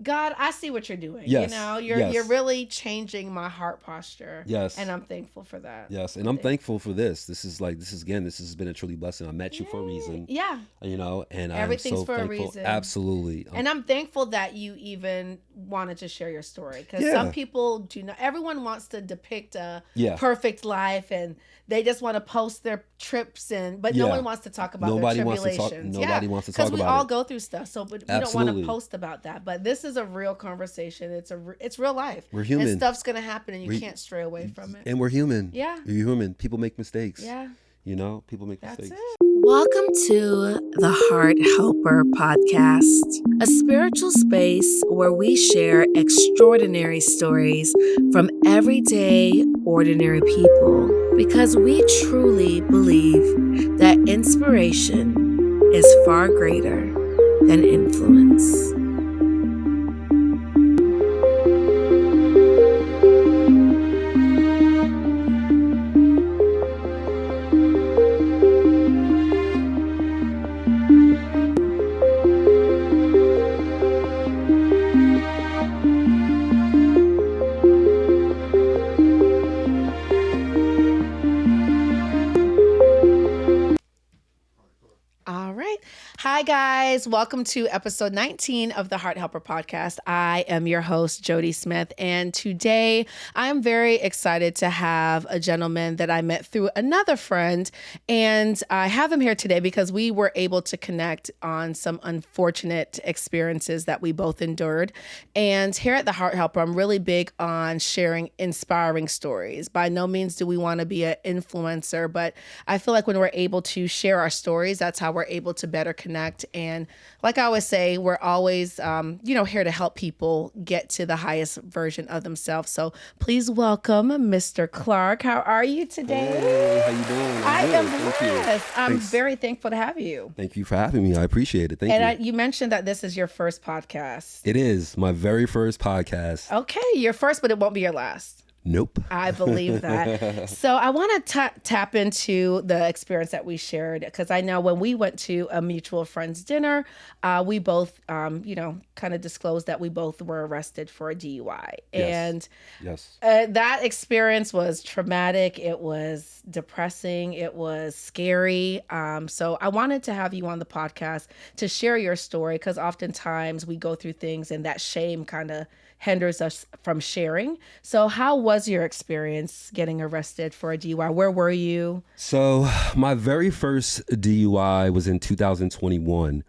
God, I see what you're doing. Yes. You're really changing my heart posture. Yes. And I'm thankful for that. Yes. And I'm thankful for this. This has been a truly blessing. I met you for a reason. Yeah. And everything's I'm so for thankful. a reason. Absolutely. And I'm thankful that you even wanted to share your story, because some people do not. Everyone wants to depict a perfect life, and they just want to post their trips, but no one wants to talk about their tribulations. Nobody wants to talk about it. Because we all go through stuff, so but we don't want to post about that. But this is a real conversation. It's real life. We're human. And stuff's gonna happen, and you can't stray away from it. And we're human. Yeah. We're human. People make mistakes. Yeah. People make mistakes. It. Welcome to the Heart Helper Podcast, a spiritual space where we share extraordinary stories from everyday, ordinary people, because we truly believe that inspiration is far greater than influence. Hi, guys. Welcome to episode 19 of the Heart Helper Podcast. I am your host, Jodie Smith, and today I am very excited to have a gentleman that I met through another friend, and I have him here today because we were able to connect on some unfortunate experiences that we both endured. And here at the Heart Helper, I'm really big on sharing inspiring stories. By no means do we want to be an influencer, but I feel like when we're able to share our stories, that's how we're able to better connect. And like I always say, we're always, here to help people get to the highest version of themselves. So please welcome Mr. Clark. How are you today? Hey, how you doing? I am blessed. I'm very thankful to have you. Thank you for having me. I appreciate it. Thank you. And you mentioned that this is your first podcast. It is my very first podcast. Okay, your first, but it won't be your last. Nope. I believe that. So I want to tap into the experience that we shared, because I know when we went to a mutual friend's dinner, we both, kind of disclosed that we both were arrested for a DUI. Yes. And that experience was traumatic. It was depressing. It was scary. So I wanted to have you on the podcast to share your story, because oftentimes we go through things and that shame kind of hinders us from sharing. So how was your experience getting arrested for a DUI? Where were you? So my very first DUI was in 2021.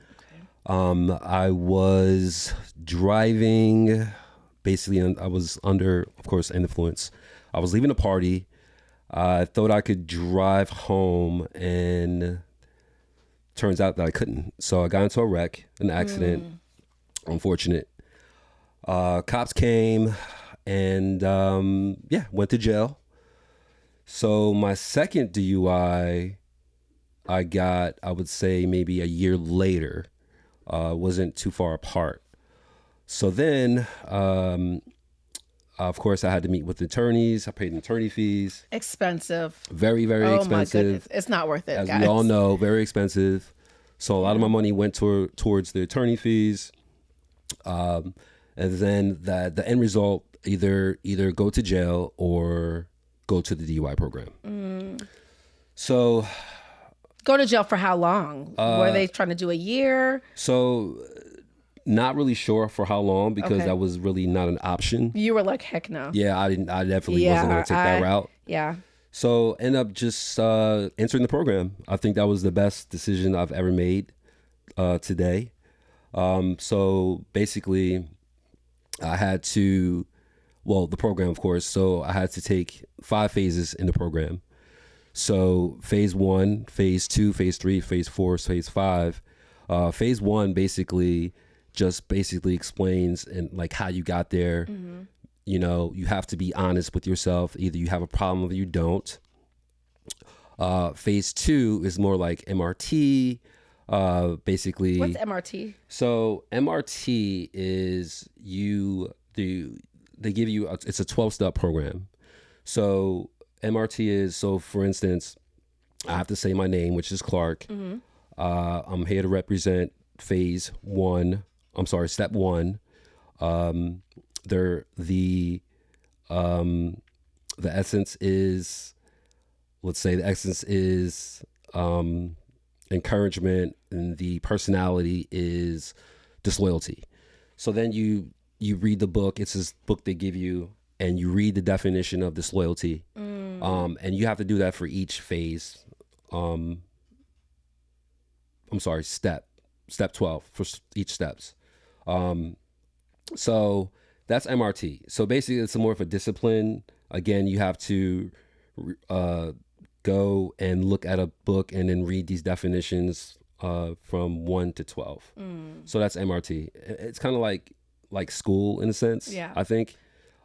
Okay. I was driving, basically, I was under, of course, influence. I was leaving a party. I thought I could drive home, and turns out that I couldn't. So I got into a wreck, an accident, unfortunate. Cops came and, went to jail. So my second DUI, I got, I would say maybe a year later, wasn't too far apart. So then, of course, I had to meet with attorneys. I paid attorney fees. Expensive. Very, very expensive. Oh my goodness. It's not worth it, As guys. we all know, very expensive. So a lot of my money went towards the attorney fees. And then the end result, either go to jail or go to the DUI program. So, go to jail for how long? Were they trying to do a year? So, not really sure for how long, because that was really not an option. You were like, heck no. Yeah, I definitely wasn't going to take that route. Yeah. So, end up just entering the program. I think that was the best decision I've ever made today. So basically, I had to, the program, of course. So I had to take 5 phases in the program. So phase 1, phase 2, phase 3, phase 4, phase 5. Phase 1 basically explains and like how you got there. Mm-hmm. You have to be honest with yourself. Either you have a problem or you don't. Phase 2 is more like MRT. Basically, what's MRT? So MRT is they give you it's a 12-step program. So MRT is, so for instance, I have to say my name, which is Clark. Mm-hmm. I'm here to represent step 1. They're the essence is, let's say the essence is encouragement, and the personality is disloyalty. So then you read the book. It's this book they give you, and you read the definition of disloyalty. And you have to do that for each phase. Step 12 for each steps. So that's MRT. So basically it's more of a discipline. Again, you have to go and look at a book and then read these definitions from 1 to 12. So that's MRT. It's kind of like school in a sense. Yeah. I think.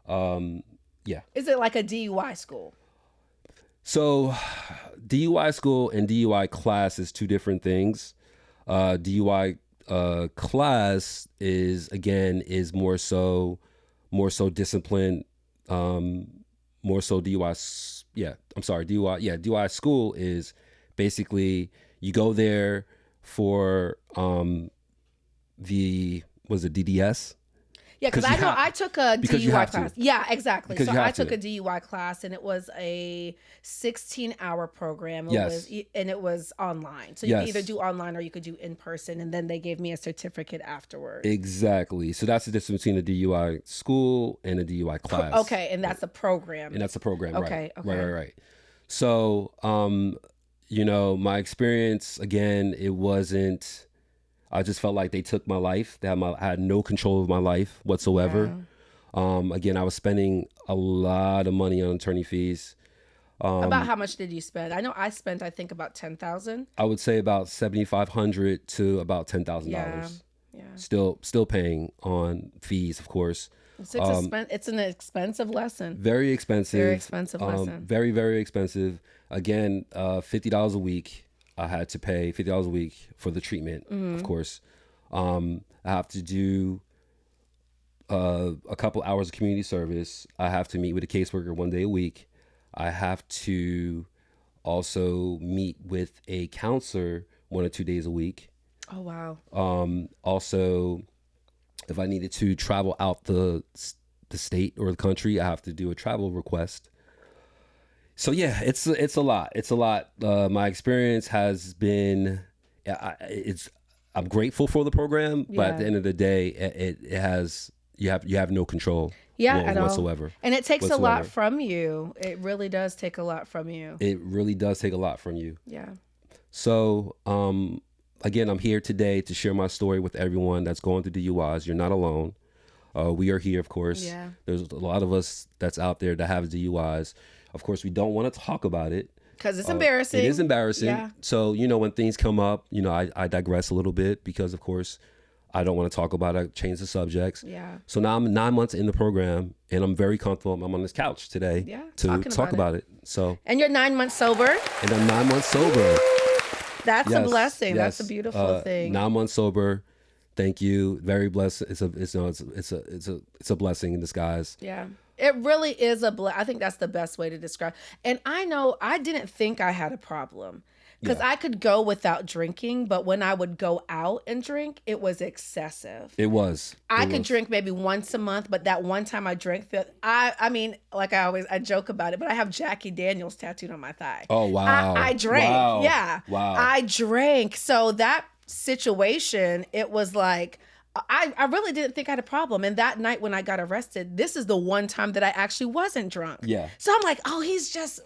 Yeah. Is it like a DUI school? So DUI school and DUI class is two different things. DUI class is more so discipline, more so DUI. Yeah, I'm sorry, DUI. Yeah, DUI school is basically you go there for was it DDS? Yeah, because I know I took a DUI class. Yeah, exactly. Because so I took a DUI class, and it was a 16-hour program. It was online. So you could either do online or you could do in person, and then they gave me a certificate afterwards. Exactly. So that's the difference between a DUI school and a DUI class. Okay, and that's a program. And that's a program, okay, right? Okay. Right. So, my experience, again, it wasn't. I just felt like they took my life. I had no control of my life whatsoever. Yeah. Again, I was spending a lot of money on attorney fees. About how much did you spend? I know I spent, I think, about $10,000. I would say about $7,500 to about $10,000. Yeah. Still paying on fees, of course. It's an expensive lesson. Very expensive. Very expensive lesson. Very, very expensive. Again, $50 a week. I had to pay $50 a week for the treatment, of course. I have to do a couple hours of community service. I have to meet with a caseworker 1 day a week. I have to also meet with a counselor 1 or 2 days a week. Oh, wow. Also, if I needed to travel out the state or the country, I have to do a travel request. So yeah, it's a lot. It's a lot. My experience has been, I'm grateful for the program, but at the end of the day, it has you have no control. Whatsoever. And it takes a lot from you. It really does take a lot from you. It really does take a lot from you. Yeah. So again, I'm here today to share my story with everyone that's going through DUIs. You're not alone. We are here, of course. Yeah. There's a lot of us that's out there that have DUIs. Of course, we don't want to talk about it. Because it's embarrassing. It is embarrassing. Yeah. So, when things come up, I digress a little bit because, of course, I don't want to talk about it, change the subjects. Yeah. So now I'm 9 months in the program, and I'm very comfortable. I'm on this couch today to talk about it. So. And you're 9 months sober? And I'm 9 months sober. That's a blessing. Yes. That's a beautiful thing. 9 months sober. Thank you. Very blessed. It's a blessing in disguise. Yeah. It really is I think that's the best way to describe. And I know I didn't think I had a problem because I could go without drinking, but when I would go out and drink, it was excessive. It was. I could drink maybe once a month, but that one time I drank, I mean, like I joke about it, but I have Jackie Daniels tattooed on my thigh. Oh, wow. I drank. Wow. Yeah. Wow. I drank. So that situation, it was like, I really didn't think I had a problem. And that night when I got arrested, this is the one time that I actually wasn't drunk. Yeah. So I'm like, oh, he's just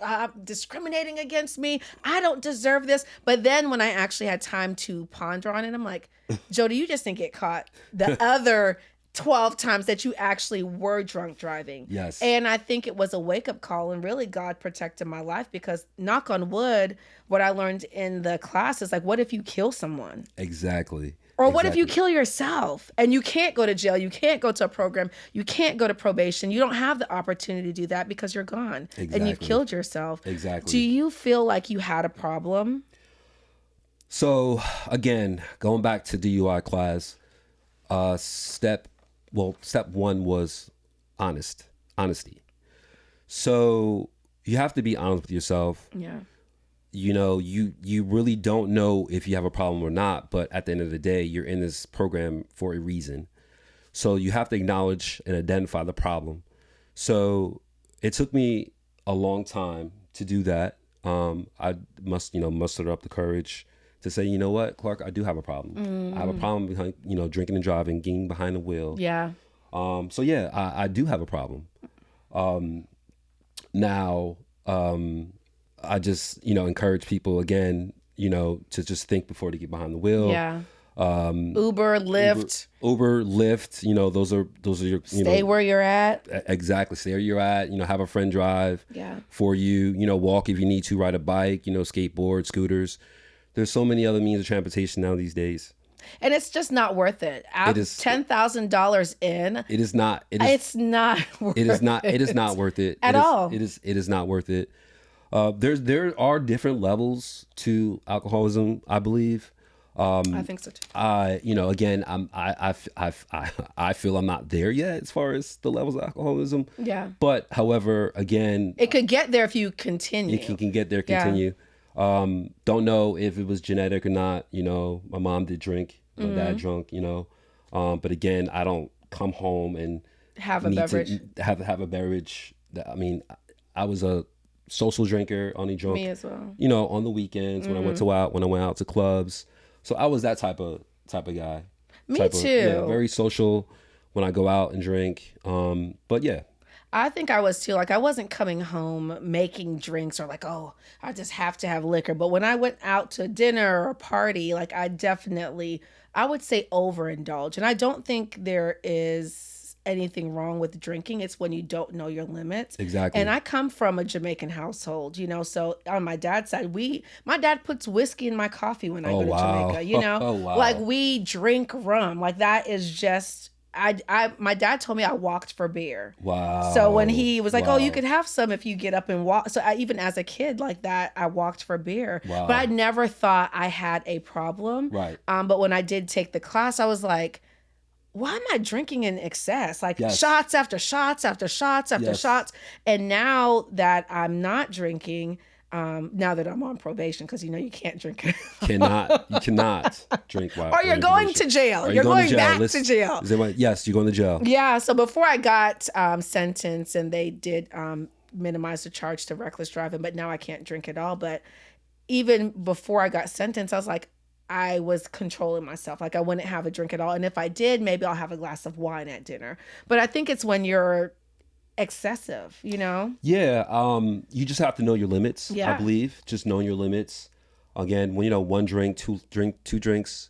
discriminating against me. I don't deserve this. But then when I actually had time to ponder on it, I'm like, Jodie, you just didn't get caught the other 12 times that you actually were drunk driving. Yes. And I think it was a wake-up call, and really God protected my life because, knock on wood, what I learned in the class is like, what if you kill someone? Exactly. Or what if you kill yourself and you can't go to jail, you can't go to a program, you can't go to probation, you don't have the opportunity to do that because you're gone and you've killed yourself. Exactly. Do you feel like you had a problem? So again, going back to DUI class, step one was honesty. So you have to be honest with yourself. Yeah. You really don't know if you have a problem or not, but at the end of the day, you're in this program for a reason. So you have to acknowledge and identify the problem. So it took me a long time to do that. I must, muster up the courage to say, you know what, Clark, I do have a problem. I have a problem behind, drinking and driving, getting behind the wheel. Yeah. So yeah, I do have a problem. Now, I just, encourage people again, to just think before they get behind the wheel. Yeah. Uber, Lyft. Uber, Lyft, those are your, Stay where you're at. Exactly. Stay where you're at, have a friend drive Yeah. for you, walk if you need to, ride a bike, skateboard, scooters. There's so many other means of transportation now these days. And it's just not worth it. It is $10,000 in. It is not. It's not worth it. It is not. It is not worth it At all. It is not worth it. There are different levels to alcoholism, I believe. I think so too. Again, I feel I'm not there yet as far as the levels of alcoholism. Yeah. But however, again, it could get there if you continue. It can get there, continue. Don't know if it was genetic or not. My mom did drink, my dad drunk. But again, I don't come home and have a beverage. Have a beverage. I mean, I was a social drinker, only drunk. Me as well. On the weekends when I went out to clubs. So I was that type of guy. Me too. Yeah, very social when I go out and drink. But yeah. I think I was too. Like, I wasn't coming home making drinks or like, oh, I just have to have liquor. But when I went out to dinner or a party, like, I would say overindulge. And I don't think there is anything wrong with drinking. It's when you don't know your limits. Exactly. And I come from a Jamaican household, so on my dad's side, my dad puts whiskey in my coffee when I go to Jamaica, Oh, wow. Like, we drink rum. Like, that is just, my dad told me I walked for beer. Wow. So when he was like, oh, you could have some if you get up and walk. So even as a kid like that, I walked for beer. Wow. But I never thought I had a problem. Right. But when I did take the class, I was like, why am I drinking in excess? Like, yes. shots after shots after shots after yes. shots. And now that I'm not drinking, now that I'm on probation, because you can't drink. You cannot drink while. Or you're going to jail. You're going back to jail. Yes, you're going to jail. Yeah. So before I got sentenced, and they did minimize the charge to reckless driving, but now I can't drink at all. But even before I got sentenced, I was like, I was controlling myself. Like, I wouldn't have a drink at all. And if I did, maybe I'll have a glass of wine at dinner. But I think it's when you're excessive, Yeah. You just have to know your limits, I believe. Just knowing your limits. Again, when one drink, two drinks,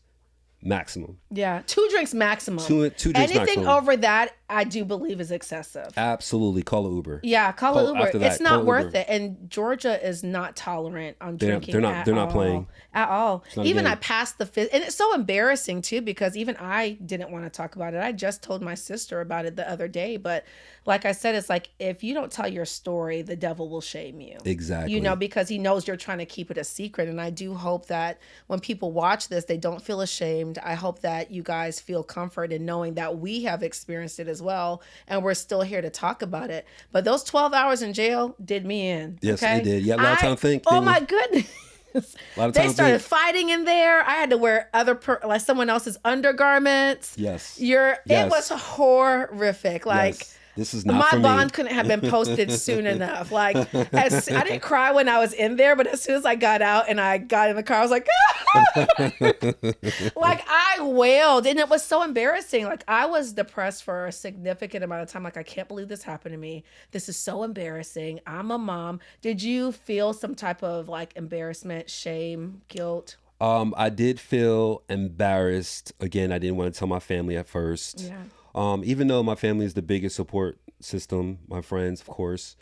maximum. Yeah. 2 drinks maximum. Two drinks Anything maximum. over that, I do believe is excessive. Absolutely. Call an Uber. Yeah, call an Uber. It's not worth Uber. it. And Georgia is not tolerant on drinking they're not playing. At all. Even I I passed the fifth. And it's so embarrassing too, because even I didn't want to talk about it. I just told my sister about it the other day. But like I said, it's like, if you don't tell your story, the devil will shame you. Exactly. Because he knows you're trying to keep it a secret. And I do hope that when people watch this, they don't feel ashamed. I hope that you guys feel comfort in knowing that we have experienced it as well. And we're still here to talk about it. But those 12 hours in jail did me in. Yes, okay? it did. Yeah, a lot of time think. Oh my goodness. They started fighting in there. I had to wear like someone else's undergarments. Yes. It was horrific. Like, yes. This is not for me. My bond couldn't have been posted soon enough. Like, I didn't cry when I was in there, but as soon as I got out and I got in the car, I was like, like, I wailed, and it was so embarrassing. Like, I was depressed for a significant amount of time. Like, I can't believe this happened to me. This is so embarrassing. I'm a mom. Did you feel some type of like embarrassment, shame, guilt? I did feel embarrassed. Again, I didn't want to tell my family at first. Yeah. Even though my family is the biggest support system, my friends, of course.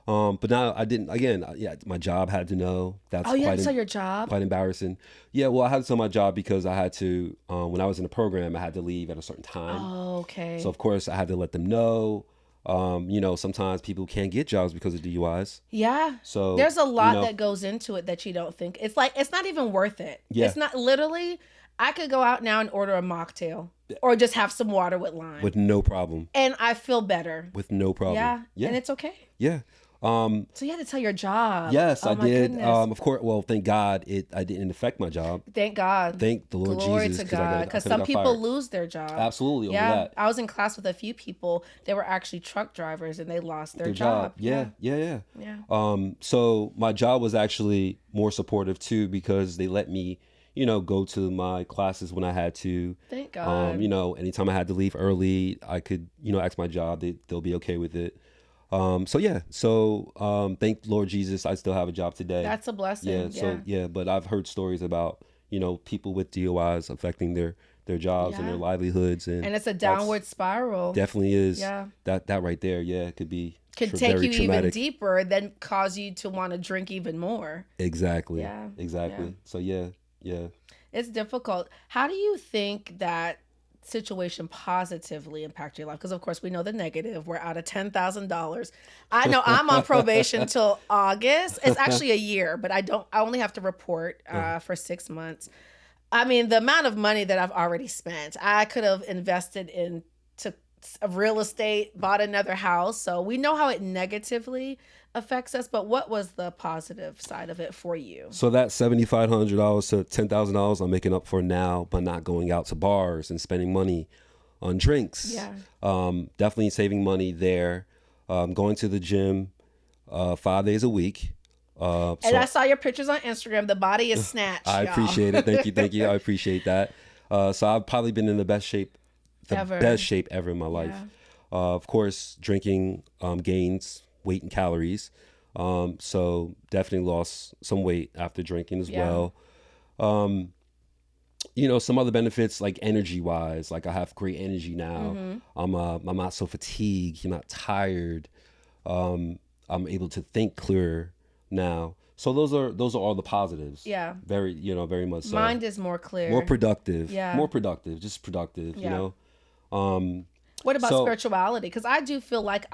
But now I didn't, again, my job had to know. That's you had to tell your job? Quite embarrassing. Yeah, well, I had to tell my job because I had to, when I was in the program, I had to leave at a certain time. Oh, okay. So, of course, I had to let them know. Sometimes people can't get jobs because of DUIs. Yeah. So there's a lot that goes into it that you don't think. It's like, it's not even worth it. Yeah. It's not, literally, I could go out now and order a mocktail or just have some water with lime. With no problem. And I feel better. With no problem. Yeah. And it's okay. Yeah. So you had to tell your job. Yes, Oh I my did. goodness. Of course, well, thank God I didn't affect my job. Thank God. Thank the Lord Glory Jesus, to because God. I Because could have some got people fired. lose their job. Absolutely, over Yeah. that. I was in class with a few people. They were actually truck drivers and they lost their job. job. Yeah. So my job was actually more supportive too, because they let me, go to my classes when I had to. Thank God. Anytime I had to leave early, I could, ask my job. They'll be okay with it. Thank Lord Jesus, I still have a job today. That's a blessing. But I've heard stories about, people with DUIs affecting their jobs and their livelihoods, and it's a downward spiral. Definitely is. Yeah. That right there, it could be Take very you traumatic. even deeper, then cause you to want to drink even more. Exactly. Yeah. Exactly. Yeah. So yeah. It's difficult. How do you think that situation positively impact your life? Because of course we know the negative. We're out of $10,000. I know I'm on probation till August. It's actually a year, but I only have to report for 6 months. I mean, the amount of money that I've already spent, I could have invested into real estate, bought another house. So we know how it negatively affects us, but what was the positive side of it for you? So that $7,500 to $10,000 I'm making up for now, but not going out to bars and spending money on drinks. Yeah. Definitely saving money there. Going to the gym 5 days a week. And I saw your pictures on Instagram. The body is snatched. I appreciate it. Thank you. I appreciate that. So I've probably been in the best shape ever in my life. Yeah. Of course, drinking gains weight and calories. So definitely lost some weight after drinking as well. Some other benefits like energy wise, like I have great energy now. Mm-hmm. I'm not so fatigued. I'm not tired. I'm able to think clearer now. So those are all the positives. Yeah. Very much so. Mind is more clear. More productive. Yeah. More productive. Just productive. Yeah. What about spirituality? Because I do feel like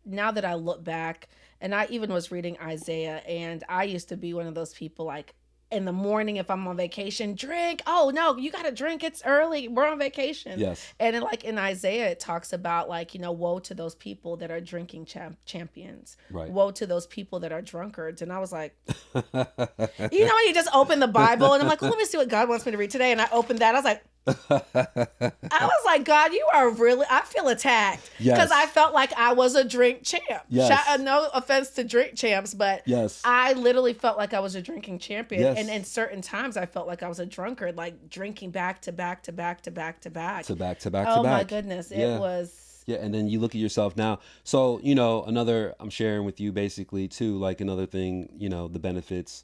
now that I look back, and I even was reading Isaiah, and I used to be one of those people like in the morning if I'm on vacation, drink. Oh no, you got to drink. It's early. We're on vacation. Yes. And in Isaiah, it talks about woe to those people that are drinking champions. Right. Woe to those people that are drunkards. And I was like, you just open the Bible and I'm like, let me see what God wants me to read today. And I opened that. I was like, God, you are really, I feel attacked. Because I felt like I was a drink champ. Yes. No offense to drink champs, but yes. I literally felt like I was a drinking champion. Yes. And in certain times I felt like I was a drunkard, like drinking back to back to back to back to back. Oh my goodness. Yeah. It was. Yeah. And then you look at yourself now. So, I'm sharing with you basically too, like another thing, the benefits.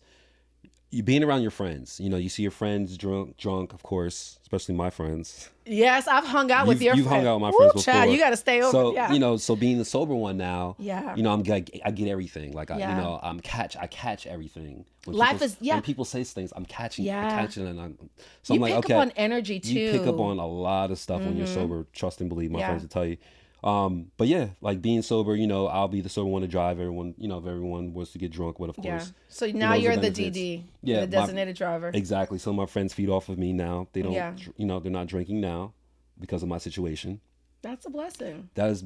You being around your friends, you see your friends drunk, of course, especially my friends. Yes, I've hung out with your friends. You've hung out with my friends before. Child, you got to stay over. So, so being the sober one now, yeah. I get everything. Like, I catch everything. When people say things, I'm catching it. And you pick up on energy too. You pick up on a lot of stuff when you're sober. Trust and believe, my friends will tell you. But yeah, like being sober, I'll be the sober one to drive. Everyone, if everyone was to get drunk, but of course. Yeah. So now you're the DD, the designated driver. Exactly. So my friends feed off of me now. They don't, they're not drinking now because of my situation. That's a blessing. That is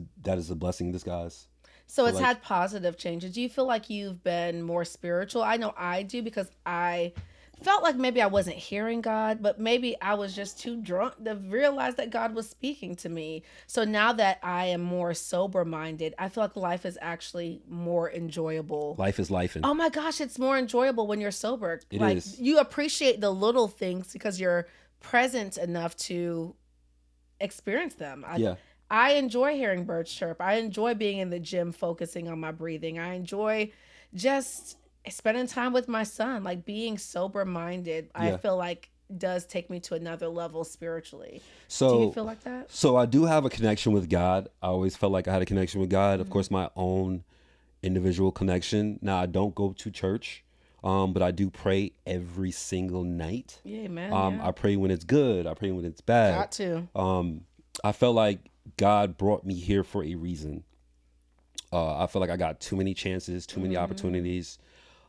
a blessing in disguise. So it's had positive changes. Do you feel like you've been more spiritual? I know I do, because I felt like maybe I wasn't hearing God, but maybe I was just too drunk to realize that God was speaking to me. So now that I am more sober-minded, I feel like life is actually more enjoyable. Life is life. Oh my gosh, it's more enjoyable when you're sober. It is. You appreciate the little things because you're present enough to experience them. I enjoy hearing birds chirp. I enjoy being in the gym focusing on my breathing. I enjoy just spending time with my son, like being sober minded. I feel like does take me to another level spiritually. So do you feel like that? So I do have a connection with God. I always felt like I had a connection with God. Of course, my own individual connection. Now I don't go to church, but I do pray every single night. Yeah, man. I pray when it's good. I pray when it's bad. Got to. I felt like God brought me here for a reason. I feel like I got too many chances, too many opportunities.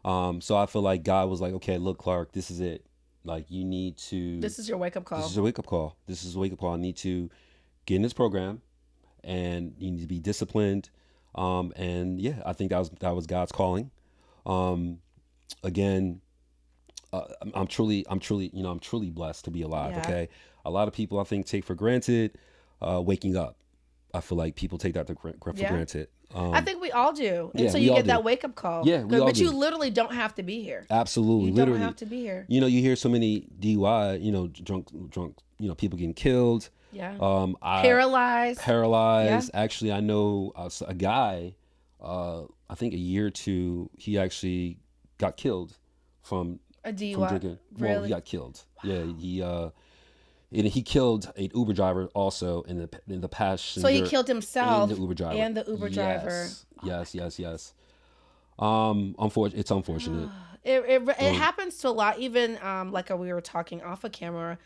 So I feel like God was like, okay, look, Clark, this is it. Like, you need to. This is your wake up call. This is a wake up call. This is a wake up call. I need to get in this program, and you need to be disciplined. And yeah, I think that was God's calling. Again, I'm truly, I'm truly blessed to be alive. Yeah. Okay. A lot of people, I think, take for granted, waking up. I feel like people take that for granted. I think we all do yeah, until we you all get do. that wake up call. Yeah, we all But do. you literally don't have to be here. Absolutely. You Literally. don't have to be here. You hear so many DUI, drunk, people getting killed. Yeah. Paralyzed. Yeah. Actually, I know a guy, I think a year or two, he actually got killed from A DUI. from drinking. Really? Well, he got killed. Yeah, he killed an Uber driver also in the passenger. So he killed himself and the Uber driver. and the Uber driver. Yes. It's unfortunate. It happens to a lot. Even like we were talking off of camera,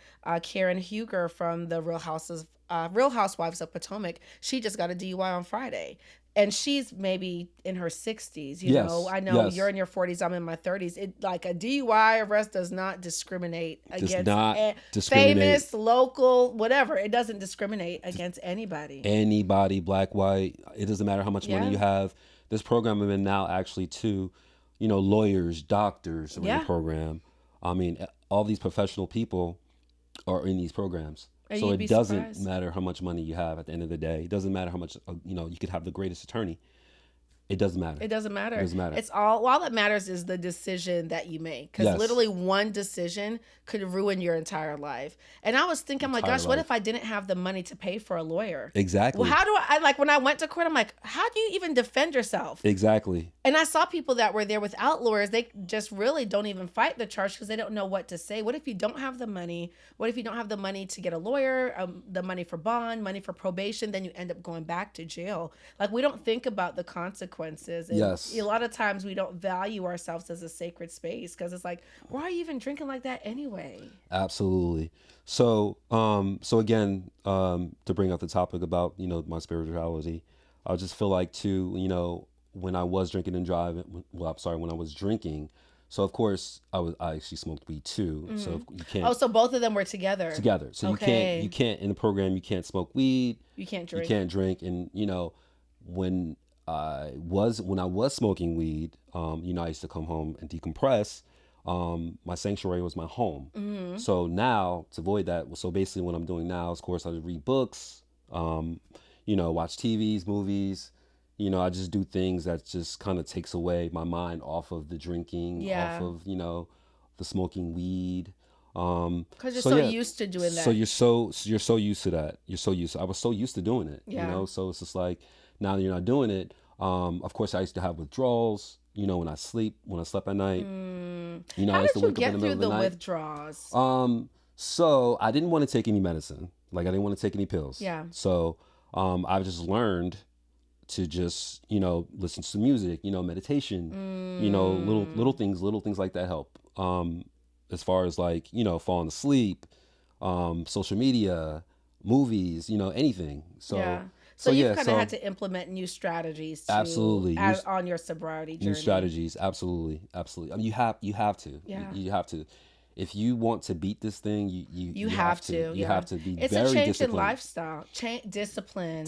Karen Huger from the Real Housewives of Potomac. She just got a DUI on Friday, and she's maybe in her 60s. You Yes, know, I know yes. you're in your 40s. I'm in my 30s. It like a DUI arrest does not discriminate against famous, local, whatever. It doesn't discriminate against anybody. Anybody, black, white. It doesn't matter how much money Yeah. you have. This program I'm in now actually too, lawyers, doctors are in Yeah. the program. I mean, all these professional people are in these programs. And So you'd it be doesn't surprised. matter how much money you have at the end of the day. It doesn't matter how much, you could have the greatest attorney. It doesn't matter. It doesn't matter. It doesn't matter. It's all that matters is the decision that you make. Because Yes. literally one decision could ruin your entire life. And I was thinking, my Entire gosh, what life. if I didn't have the money to pay for a lawyer? Exactly. Well, how do I like when I went to court, I'm like, how do you even defend yourself? Exactly. And I saw people that were there without lawyers. They just really don't even fight the charge because they don't know what to say. What if you don't have the money? What if you don't have the money to get a lawyer, the money for bond, money for probation? Then you end up going back to jail. Like we don't think about the consequences. And Yes. a lot of times we don't value ourselves as a sacred space because it's like, why are you even drinking like that anyway? Absolutely. So, so again, to bring up the topic about, my spirituality, I just feel like too, when I was drinking and driving, when I was drinking, so of course I actually smoked weed too. So you can't. Oh, so both of them were together. Together. So Okay. you can't in the program, you can't smoke weed. You can't drink. You can't drink. And, when I was smoking weed, I used to come home and decompress. My sanctuary was my home. Mm-hmm. So now to avoid that, so basically what I'm doing now is, of course, I read books, watch TVs, movies. I just do things that just kind of takes away my mind off of the drinking, Yeah. off of, the smoking weed. Because you're so used to doing that. So you're so used to that. I was so used to doing it. Yeah. So it's just like now that you're not doing it. Of course I used to have withdrawals, when I slept at night. I How used did to you wake up in get the through middle of the the night. withdrawals? So I didn't want to take any medicine. Like I didn't want to take any pills. Yeah. So I just learned to just, listen to some music, meditation, little things like that help. As far as like, falling asleep, social media, movies, anything. So Yeah. So you've yeah, kind of had to implement new strategies to Absolutely. add on your sobriety journey. new strategies. Absolutely. I mean, you have to. Yeah. You have to. If you want to beat this thing, you have to. You Yeah. have to be It's very a change disciplined. in lifestyle. Discipline.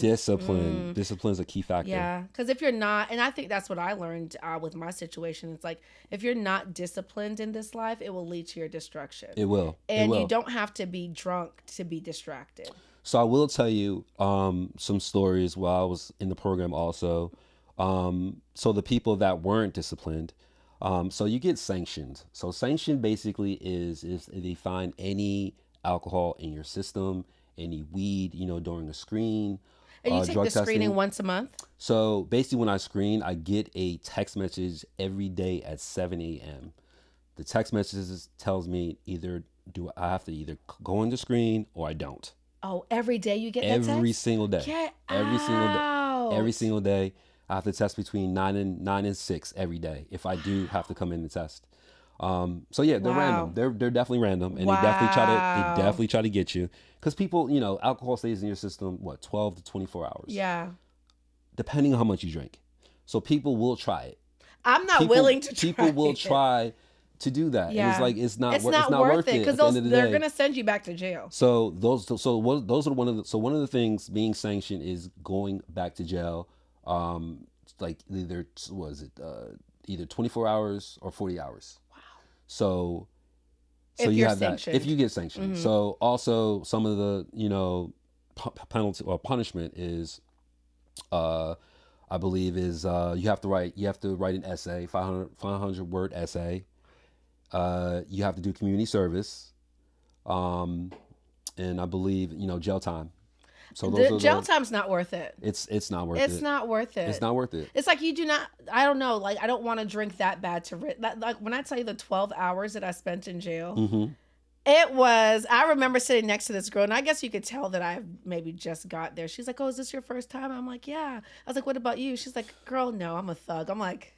Discipline is a key factor. Yeah, because if you're not, and I think that's what I learned with my situation. It's like if you're not disciplined in this life, it will lead to your destruction. It will. And it will. you don't have to be drunk to be distracted. So I will tell you some stories while I was in the program also. So the people that weren't disciplined, so you get sanctioned. So sanction basically is if they find any alcohol in your system, any weed, during a screen. And you take drug the screening testing. once a month? So basically when I screen, I get a text message every day at 7 a.m. The text messages tells me I have to either go on the screen or I don't. Oh, every day you get that Every text? single day. Get every single day. out. Every single day. I have to test between 9 and 6 every day if I do have to come in and test. So yeah, they're Wow. random. They're definitely random, and Wow. they definitely try to get you because people, alcohol stays in your system 12 to 24 hours, Yeah. depending on how much you drink. So people will try it. I'm not People- willing to try People will it. try to do that. Yeah. And it's like it's not worth it at because the end of the they're day. gonna send you back to jail. Those are one of the things being sanctioned is going back to jail. Like either 24 hours or 40 hours. Wow. So If you you're have sanctioned. that if you get sanctioned. Mm-hmm. So also some of the, penalty or punishment is, I believe is, you have to write an essay, 500 word essay. You have to do community service. And I believe, jail time. So those The are jail time's not worth it. It's not worth it. It's not worth it. It's not worth it. It's like you do not, I don't know, like I don't want to drink that bad to like when I tell you the 12 hours that I spent in jail, it was, I remember sitting next to this girl, and I guess you could tell that I maybe just got there. She's like, oh, is this your first time? I'm like, yeah. I was like, what about you? She's like, girl, no, I'm a thug. I'm like,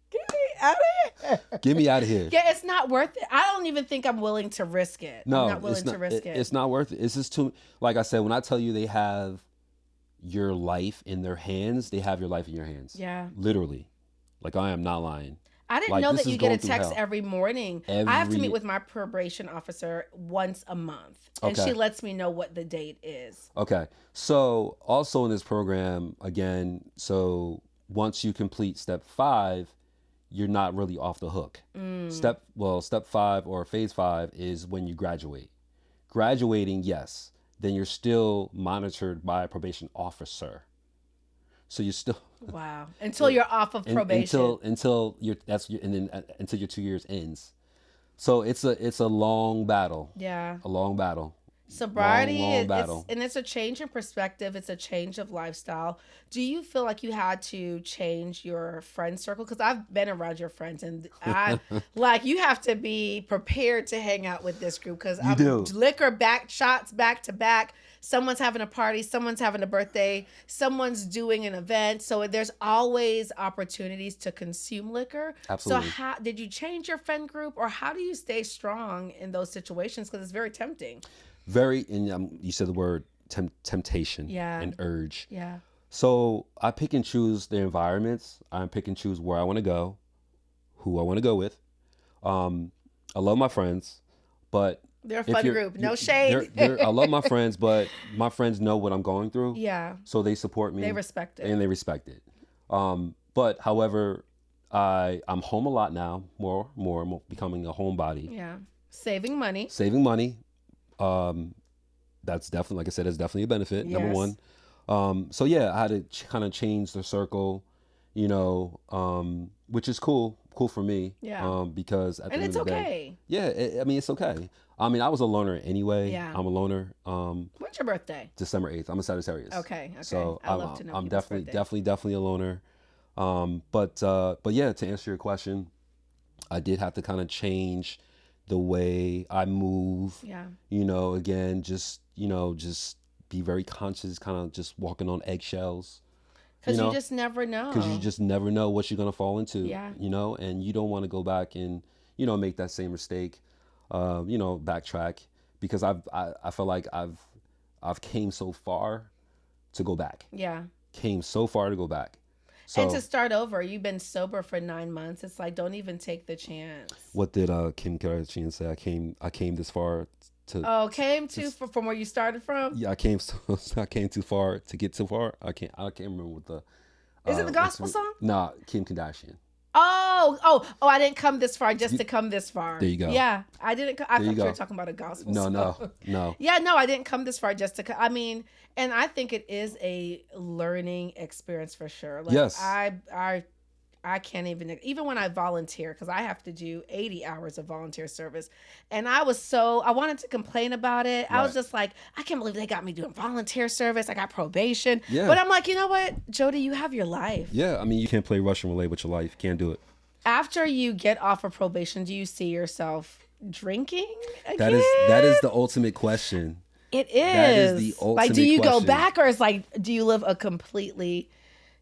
get me out of here. Get me out of here. Yeah, it's not worth it. I don't even think I'm willing to risk it. No, I'm not willing to risk it. It's not worth it. It's just too, like I said, when I tell you they have your life in their hands, they have your life in your hands. Yeah. Literally. Like, I am not lying. I didn't know that you get a text hell. every morning. I have to meet with my probation officer once a month. And she lets me know what the date is. Okay. So also in this program, again, so once you complete step 5, you're not really off the hook. Step 5 or phase 5 is when you graduate. Graduating, yes. Then you're still monitored by a probation officer. So you're still until you're off of probation. Until your 2 years ends. So it's a long battle. Yeah. A long battle. Sobriety long battle. It's a change in perspective. It's a change of lifestyle. Do you feel like you had to change your friend circle? Because I've been around your friends, and I like you have to be prepared to hang out with this group because I'm liquor shots back to back. Someone's having a party, someone's having a birthday, someone's doing an event. So there's always opportunities to consume liquor. Absolutely. So how did you change your friend group, or how do you stay strong in those situations? Because it's very tempting. And you said the word temptation and urge. Yeah. So I pick and choose the environments. I pick and choose where I want to go, who I want to go with. I love my friends, but they're a fun group. No shade. I love my friends, but my friends know what I'm going through. Yeah. So they support me. They respect it. And they respect it. But however, I'm home a lot now. More. I'm becoming a homebody. Yeah. Saving money. That's definitely, like I said, it's definitely a benefit. Yes. Number one. So yeah, I had to kind of change the circle, which is cool for me. Yeah. Because at the end of the day, it's okay. I mean, I was a loner anyway. Yeah. I'm a loner. When's your birthday? December 8th. I'm a Sagittarius. Okay. So I love to know I'm people's definitely a loner. But yeah, to answer your question, I did have to kind of change the way I move. Yeah. Again, just be very conscious, kind of just walking on eggshells. Because you just never know. Because you just never know what you're going to fall into. Yeah. And you don't want to go back and, make that same mistake, backtrack. Because I feel like I've came so far to go back. Yeah. Came so far to go back. So, and to start over, you've been sober for 9 months. It's like, don't even take the chance. What did Kim Kardashian say? I came this far to. From where you started from? Yeah, I came too far to get too far. I can't remember what the. Is it the gospel song? Nah, Kim Kardashian. Oh! I didn't come this far just to come this far. There you go. Yeah, I didn't. I thought you were talking about a gospel song. No. Yeah, no, I didn't come this far just to. I mean, and I think it is a learning experience for sure. Like, yes. I can't even when I volunteer, because I have to do 80 hours of volunteer service. And I wanted to complain about it. Right. I was just like, I can't believe they got me doing volunteer service. I got probation. Yeah. But I'm like, you know what, Jodie, you have your life. Yeah. I mean, you can't play Russian roulette with your life. You can't do it. After you get off of probation, do you see yourself drinking again? That is the ultimate question. It is. That is the ultimate like, do you question. go back, or is like, do you live a completely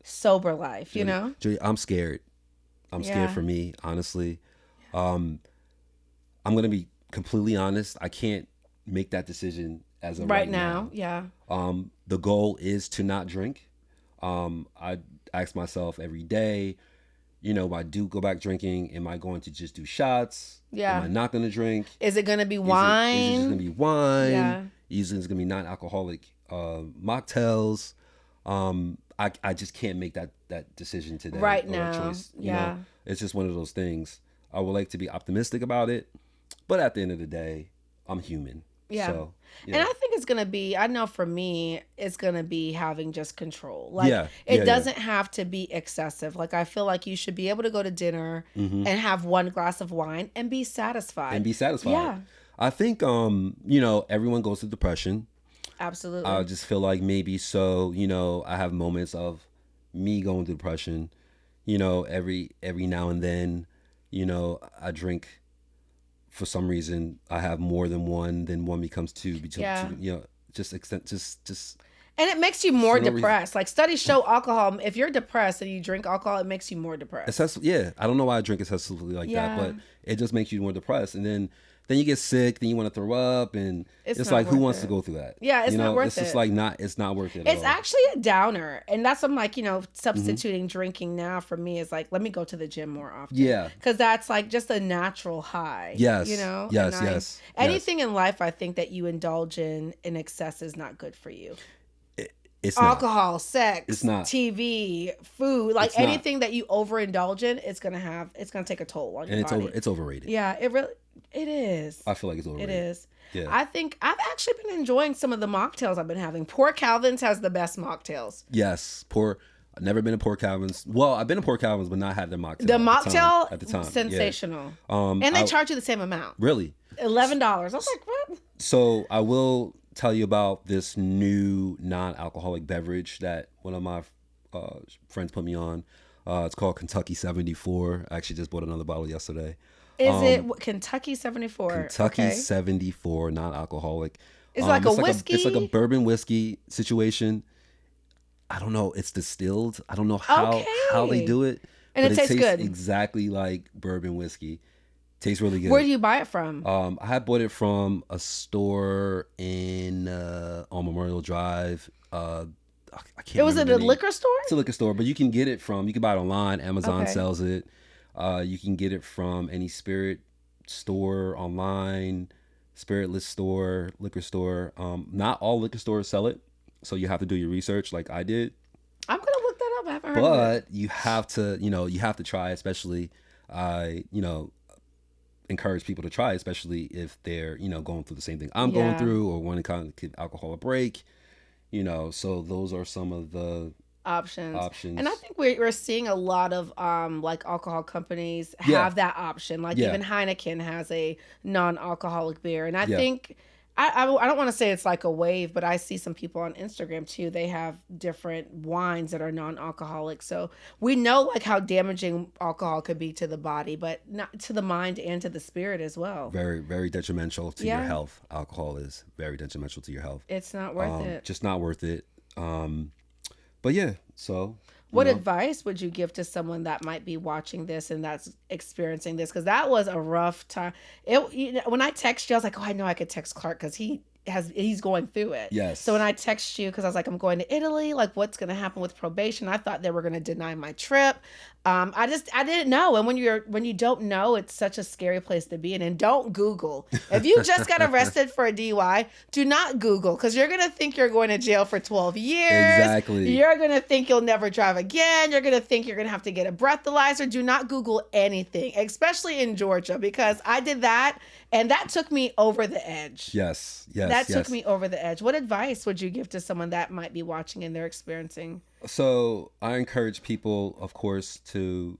sober life, Jodie, I'm scared. I'm scared for me, honestly. I'm going to be completely honest. I can't make that decision as of right now. Yeah. The goal is to not drink. I ask myself every day, I do go back drinking. Am I going to just do shots? Yeah. Am I not going to drink? Is it going to be wine? Is it just going to be wine? Yeah. Usually it's going to be non-alcoholic mocktails. I just can't make that decision today Right or now. that choice. You Yeah. know, it's just one of those things. I would like to be optimistic about it, but at the end of the day, I'm human. Yeah. So, And yeah. I think it's going to be, I know for me, it's going to be having just control. Like, Yeah. it Yeah. doesn't have to be excessive. Like, I feel like you should be able to go to dinner Mm-hmm. and have one glass of wine and be satisfied. And be satisfied. Yeah, I think, you know, everyone goes through depression. absolutely. I just feel like maybe so, you know, I have moments of me going through depression, you know, every now and then, you know, I drink for some reason. I have more than one, then one becomes two, Yeah. you know, just extent, just And it makes you more For no reason. depressed. Like, studies show alcohol, if you're depressed and you drink alcohol, it makes you more depressed. yeah. I don't know why I drink excessively like Yeah. that, but it just makes you more depressed. And then you get sick, then you want to throw up, and It's it's not like, who worth wants it. to go through that? Yeah, it's you know, not worth it's just it. like it's not worth it at It's all. actually a downer. And that's what I'm like, substituting drinking now for me is like, let me go to the gym more often. Yeah. Because that's like just a natural high. Yes. And Yes. anything in life, I think that you indulge in excess is not good for you. It's not. Alcohol, sex, It's not. TV, food, like It's not. anything that you overindulge in, it's gonna take a toll on your And body. it's overrated. Yeah, it is. I feel like it's It overrated. is. Yeah. I think I've actually been enjoying some of the mocktails I've been having. Port Calvin's has the best mocktails. Yes. I've never been to Port Calvin's. Well, I've been to Port Calvin's, but not had the mocktail. The at mocktail, at the time. Yeah. sensational. And And they charge you the same amount. Really? $11. I was like, what? So I will tell you about this new non-alcoholic beverage that one of my friends put me on. It's called Kentucky 74. I actually just bought another bottle yesterday. Is it Kentucky 74? Kentucky Okay. 74 non-alcoholic. It's like a whiskey? It's like a bourbon whiskey situation. I don't know. It's distilled. I don't know how they do it. And but it tastes good. Exactly like bourbon whiskey. Tastes really good. Where do you buy it from? I had bought it from a store on Memorial Drive. I can't. It was remember at the a name. liquor store? It's a liquor store, but you can get it from. You can buy it online. Amazon Okay. sells it. You can get it from any spirit store online, spiritless store, liquor store. Not all liquor stores sell it, so you have to do your research, like I did. I'm gonna look that up. I haven't heard of it. But you have to try, especially, encourage people to try, especially if they're, going through the same thing I'm going Yeah. through or want to kind of give alcohol a break, so those are some of the Options. options. And I think we're seeing a lot of like alcohol companies Yeah. have that option. Like Yeah. even Heineken has a non-alcoholic beer, and I Yeah. think I don't want to say it's like a wave, but I see some people on Instagram too. They have different wines that are non-alcoholic. So we know like how damaging alcohol could be to the body, but not to the mind and to the spirit as well. very, very detrimental to your Yeah. health. Alcohol is very detrimental to your health. It's not worth it. Just not worth it. But yeah, so What advice would you give to someone that might be watching this and that's experiencing this? Because that was a rough time. When I text you, I was like, oh, I know I could text Clark because he's going through it. Yes. So when I text you, because I was like, I'm going to Italy, like what's going to happen with probation? I thought they were going to deny my trip. I didn't know. And when you don't know, it's such a scary place to be in. And don't Google. If you just got arrested for a DUI, do not Google, because you're going to think you're going to jail for 12 years. Exactly. You're going to think you'll never drive again. You're going to think you're going to have to get a breathalyzer. Do not Google anything, especially in Georgia, because I did that and that took me over the edge. Yes. That took me over the edge. What advice would you give to someone that might be watching and they're experiencing? So I encourage people, of course, to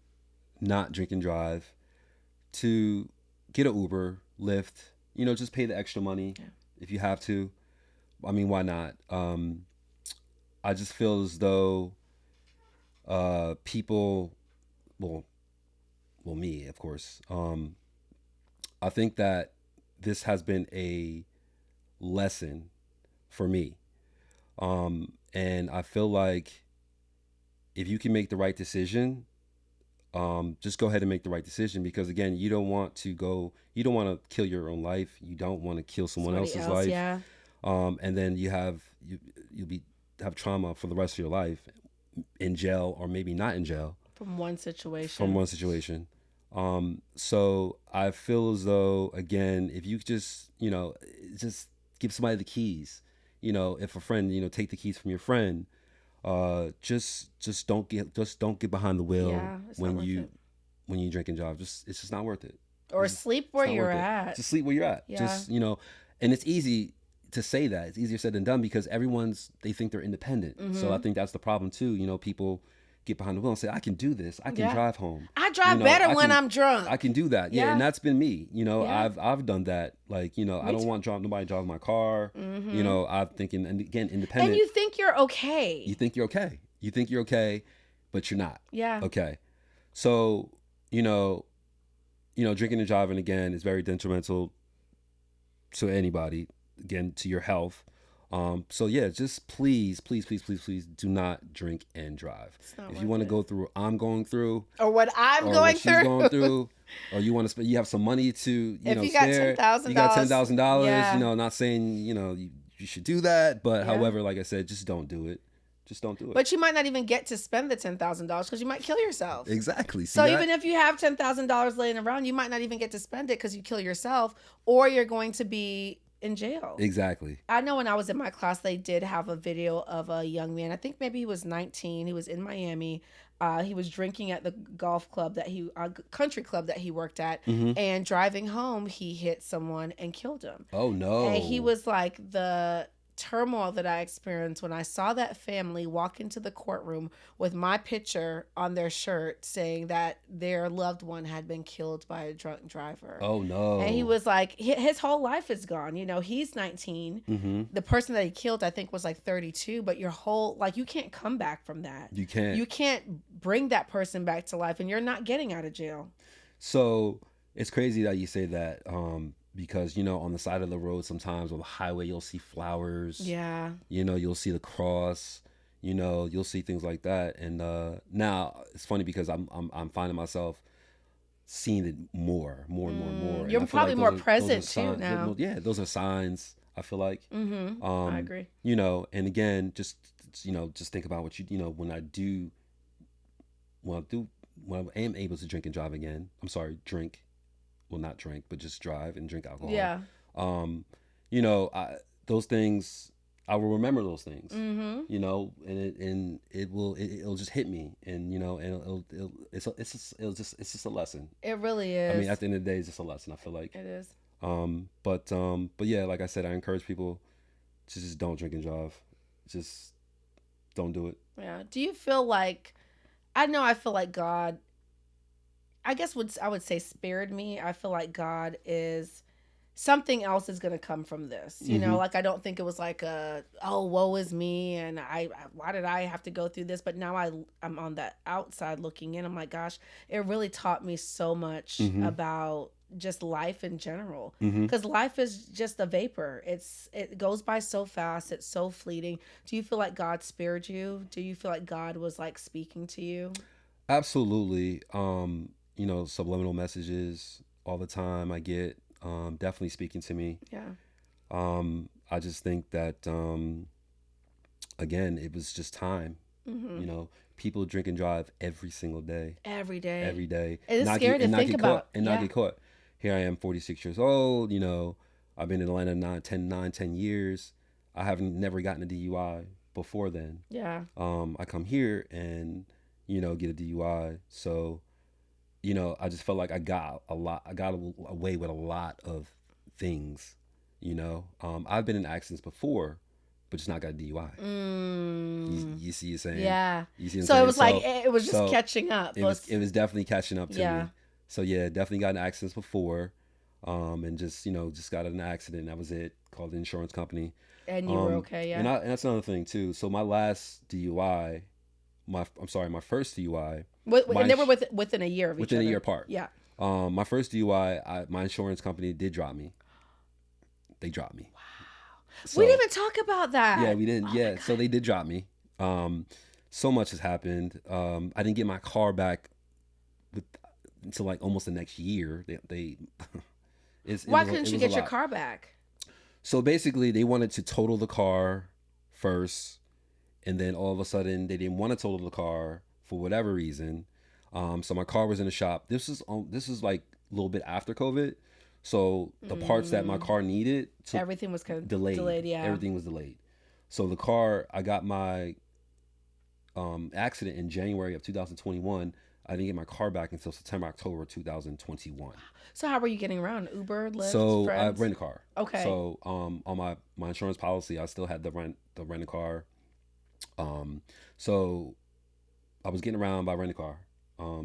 not drink and drive, to get an Uber, Lyft, just pay the extra money if you have to. I mean, why not? I just feel as though people, well, me, of course, I think that this has been a lesson for me. And I feel like if you can make the right decision, just go ahead and make the right decision, because again, you don't want to kill your own life. You don't want to kill someone else's life. Yeah. And then you'll have trauma for the rest of your life in jail, or maybe not in jail. From one situation. So I feel as though, again, if you just give somebody the keys, if a friend, take the keys from your friend, Just don't get behind the wheel Yeah, it's not when worth you it. when you drink and drive. It's just not worth it. Or It's sleep it's where not you're worth it. at. Just sleep where you're at. Yeah. Just, and it's easy to say that. It's easier said than done because they think they're independent. So I think that's the problem too. People get behind the wheel and say, I can do this. I can Yeah. drive home. I drive better when I'm drunk. I can do that. Yeah. Yeah. And that's been me. Yeah. I've done that. Like, I don't want nobody driving my car. I'm thinking, and again, independent. And you think you're okay. You think you're okay. You think you're okay, but you're not. Yeah. Okay. So, drinking and driving, again, is very detrimental to anybody, again, to your health. So yeah, just please do not drink and drive. If you want to go through what I'm going through, or what I'm or going what through, she's going through, or you want to spend, you have some money to, if you spare. got $10,000, you got $10,000. yeah. Not saying you should do that, but Yeah. however, like I said, just don't do it. Just don't do it. But you might not even get to spend the $10,000 because you might kill yourself. Exactly. See So that? even if you have $10,000 laying around, you might not even get to spend it because you kill yourself, or you're going to be in jail. Exactly. I know when I was in my class, they did have a video of a young man. I think maybe he was 19. He was in Miami. He was drinking at the golf club country club that he worked at, and driving home, he hit someone and killed him. Oh no. And he was like, the turmoil that I experienced when I saw that family walk into the courtroom with my picture on their shirt saying that their loved one had been killed by a drunk driver. Oh no. And he was like, his whole life is gone. He's 19. The person that he killed, I think, was like 32, but your whole, like, you can't come back from that. You can't. You can't bring that person back to life, and you're not getting out of jail. So it's crazy that you say that, because on the side of the road sometimes, on the highway, you'll see flowers. Yeah. You'll see the cross. You'll see things like that. And now it's funny because I'm finding myself seeing it more and more. And You're I feel probably like more those are present too signs. now. Yeah, those are signs, I feel like. I agree. And again, just think about what when I am able to drink and drive again. I'm sorry, drink. Well, not drink, but just drive and drink alcohol. Yeah. Those things, I will remember those things. And it'll just hit me, and it's just a lesson. It really is. I mean, at the end of the day, it's just a lesson. I feel like it is. But yeah, like I said, I encourage people to just don't drink and drive. Just don't do it. Yeah. Do you feel like, I feel like God, I guess I would say spared me. I feel like God is, something else is going to come from this. Like, I don't think it was like woe is me, and why did I have to go through this? But now I'm on that outside looking in. I'm like, gosh, it really taught me so much about just life in general, because life is just a vapor. It goes by so fast. It's so fleeting. Do you feel like God spared you? Do you feel like God was like speaking to you? Absolutely. Subliminal messages all the time I get, definitely speaking to me. Yeah. I just think that, again, it was just time. People drink and drive every single day. Every day. Every day. It's scary to think about. Not get caught. Here I am, 46 years old. I've been in Atlanta 10 years. I haven't never gotten a DUI before then. Yeah. I come here and, get a DUI. So, I just felt like I got away with a lot of things. I've been in accidents before, but just not got a DUI. You see what I'm saying? Yeah. You see what I'm so saying? it was like, it was just catching up. It was definitely catching up to me. So yeah, definitely got in accidents before, and just got in an accident. That was it. Called the insurance company. And you were okay, yeah. And that's another thing too. So my last DUI, my first DUI. And they were within a year of each other. Within a year apart. Yeah. My first DUI, my insurance company did drop me. They dropped me. Wow. So, we didn't even talk about that. Yeah, we didn't. Yeah, so they did drop me. So much has happened. I didn't get my car back until like almost the next year. Why couldn't you get your car back? So basically, they wanted to total the car first, and then all of a sudden, they didn't want to total the car for whatever reason. So my car was in the shop. This is like a little bit after COVID. So the parts that my car needed, everything was kind of delayed. Yeah, Everything was delayed. So the car, I got my accident in January of 2021. I didn't get my car back until September, October 2021. So how were you getting around? Uber, Lyft, So friends? I rent a car. Okay. So on my insurance policy, I still had the rent a car. So I was getting around by rent a car.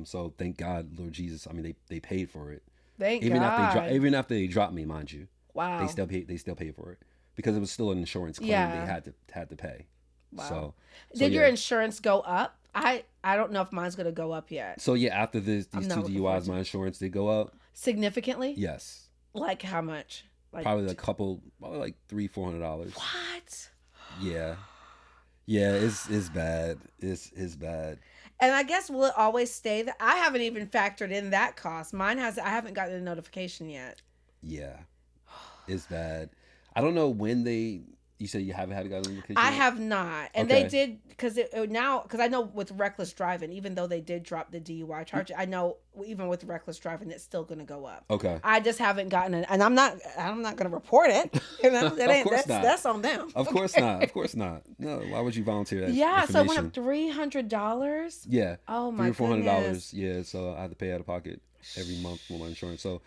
So thank God, Lord Jesus. I mean, they paid for it. Thank Even God. even after they dropped me, mind you. Wow. They still paid for it because it was still an insurance claim. Yeah. They had to pay. Wow. So Did yeah. your insurance go up? I don't know if mine's going to go up yet. So yeah, after these two not looking forward DUIs, to my insurance did go up. Significantly? Yes. Like how much? Like Probably probably like $300-400. What? Yeah. Yeah, it's bad. It's bad. And I guess will it always stay that? I haven't even factored in that cost. Mine has. I haven't gotten a notification yet. Yeah. It's bad. I don't know when you said you haven't had a notification? I have not, and Okay. they did because I know with reckless driving, even though they did drop the DUI charge, I know even with reckless driving, it's still going to go up. Okay. I just haven't gotten it, and I'm not going to report it. You know, that ain't, Of course not. That's on them. Of course not. Of course not. No, why would you volunteer that? Yeah, so it went information? up $300. Yeah. Oh my $300-400. goodness. Yeah, so I had to pay out of pocket every month for my insurance. So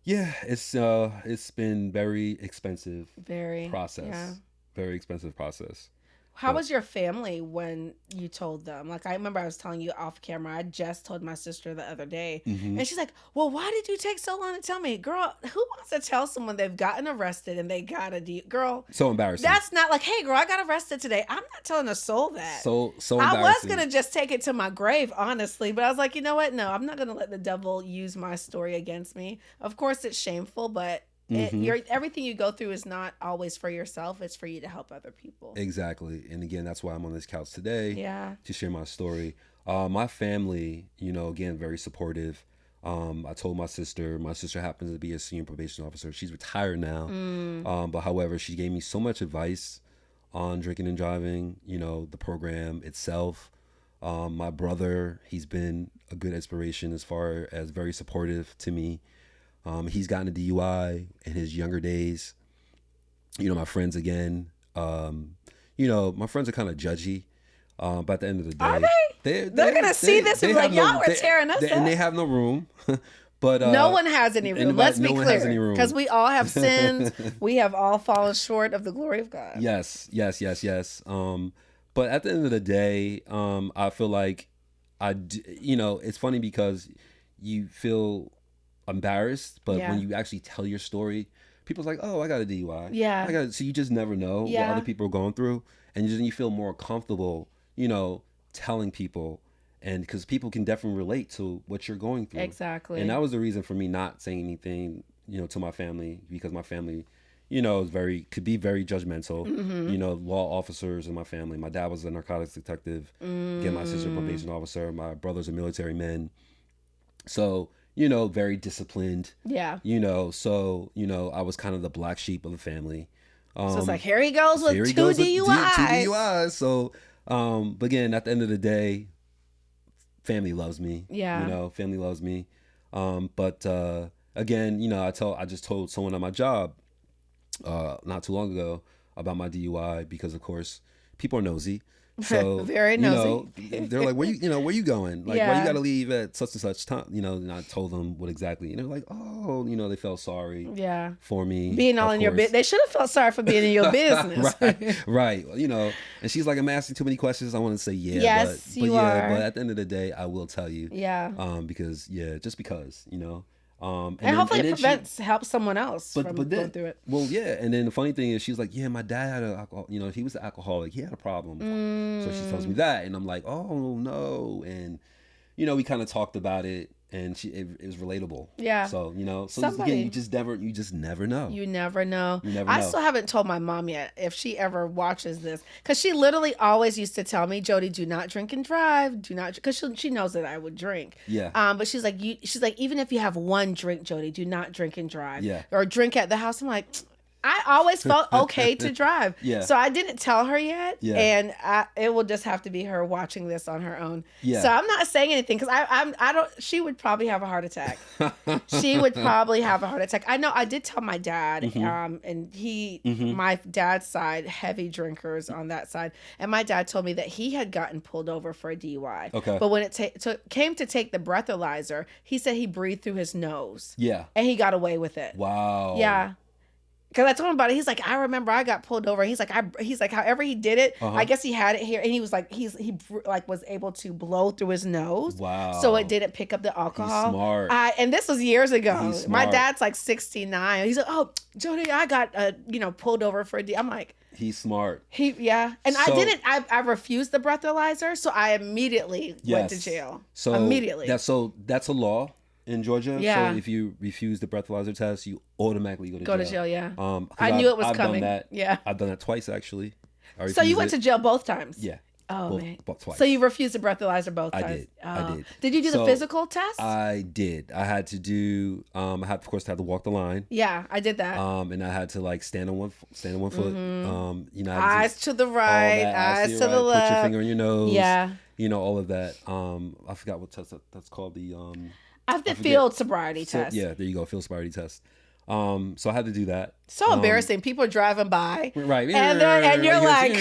yeah, it's been very expensive Very process. Yeah. Very expensive process. How was your family when you told them? Like, I remember I was telling you off camera. I just told my sister the other day. Mm-hmm. And she's like, well, why did you take so long to tell me? Girl, who wants to tell someone they've gotten arrested and they got a girl? So embarrassing. That's not like, hey, girl, I got arrested today. I'm not telling a soul that. So I embarrassing. was going to just take it to my grave, honestly. But I was like, you know what? No, I'm not going to let the devil use my story against me. Of course, it's shameful, but everything you go through is not always for yourself. It's for you to help other people. Exactly. And again, that's why I'm on this couch today. Yeah. To share my story. My family, again, very supportive. I told my sister happens to be a senior probation officer. She's retired now. But however, she gave me so much advice on drinking and driving, the program itself. My brother, he's been a good inspiration as far as very supportive to me. He's gotten a DUI in his younger days. My friends again, my friends are kind of judgy. But at the end of the day, are they? They're gonna see this and be like, y'all were tearing us up. And they have no room. But no one has any room. Let's be clear, because we all have sinned. We have all fallen short of the glory of God. Yes. But at the end of the day, I feel like it's funny because you feel embarrassed, but when you actually tell your story, people's like, oh, I got a DUI. Yeah. So you just never know what other people are going through, and you feel more comfortable, telling people, and because people can definitely relate to what you're going through. Exactly. And that was the reason for me not saying anything, to my family, because my family, could be very judgmental. Law officers in my family. My dad was a narcotics detective. Again, my sister a probation officer. My brothers are military men. So, very disciplined. Yeah. So, I was kind of the black sheep of the family. So it's like, here he goes with two DUIs. Two DUIs. So, but again, at the end of the day, family loves me. Yeah. Family loves me. But again, I just told someone at my job not too long ago about my DUI because, of course, people are nosy. So very nosy. They're like, where you going? Like, Yeah. why you got to leave at such and such time? And I told them what exactly. And they're like, oh, they felt sorry. Yeah. For me being all in your business. They should have felt sorry for being in your business. right. And she's like, I'm asking too many questions. I want to say yes, but you are. But at the end of the day, I will tell you. Yeah. Because just because. And hopefully it helps someone else from going through it. Well, yeah. And then the funny thing is, she's like, yeah, my dad had alcohol. He was an alcoholic. He had a problem. So she tells me that, and I'm like, oh no. And we kind of talked about it, and it was relatable. Yeah. So again, you just never know. You never know. You I still haven't told my mom yet if she ever watches this, because she literally always used to tell me, Jodie, do not drink and drive. Do not, because she knows that I would drink. Yeah. But she's like, even if you have one drink, Jodie, do not drink and drive. Yeah. Or drink at the house. I'm like, I always felt okay to drive. Yeah. So I didn't tell her yet. Yeah. And it will just have to be her watching this on her own. Yeah. So I'm not saying anything because I don't, she would probably have a heart attack. She would probably have a heart attack. I know I did tell my dad, and my dad's side, heavy drinkers on that side. And my dad told me that he had gotten pulled over for a DUI. Okay. But when it came to take the breathalyzer, he said he breathed through his nose. Yeah. And he got away with it. Wow. Yeah. Because I told him about it. He's like, I remember I got pulled over. He's like, however he did it, I guess he had it here, and he was like, he was able to blow through his nose. Wow. So it didn't pick up the alcohol. He's smart. And this was years ago. He's My smart. dad's like 69. He's like, oh, Jodie, I got pulled over for a D. I'm like, he's smart. and I refused the breathalyzer, so I immediately went to jail. So immediately. That's a law in Georgia. Yeah. So if you refuse the breathalyzer test, you automatically go to jail. Go to jail, yeah. 'Cause I knew it was I've coming. Done that. Yeah. I've done that twice actually. So you went to jail both times? Yeah. Oh, man. Twice. So you refused the breathalyzer both times? I did. Oh. I did. Did you do the physical test? I did. I had to do. I had, of course, to walk the line. Yeah, I did that. And I had to like stand on one foot. Eyes to the right, eyes to the left. Put your finger on your nose. Yeah. All of that. I forgot what test that's called. I have the field sobriety test. Yeah, there you go. Field sobriety test. So I had to do that. So embarrassing. People are driving by. Right. And you're like,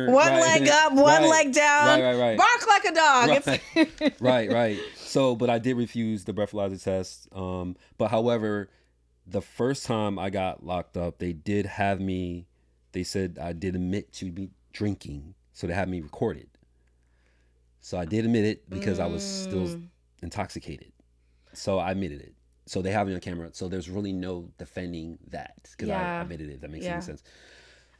one leg up, one leg down. Right. Bark like a dog. Right. So, but I did refuse the breathalyzer test. But however, the first time I got locked up, they did have me, they said I did admit to be drinking. So they had me recorded. So I did admit it because I was still intoxicated. So I admitted it. So they have me on camera. So there's really no defending that because I admitted it. If that makes any sense.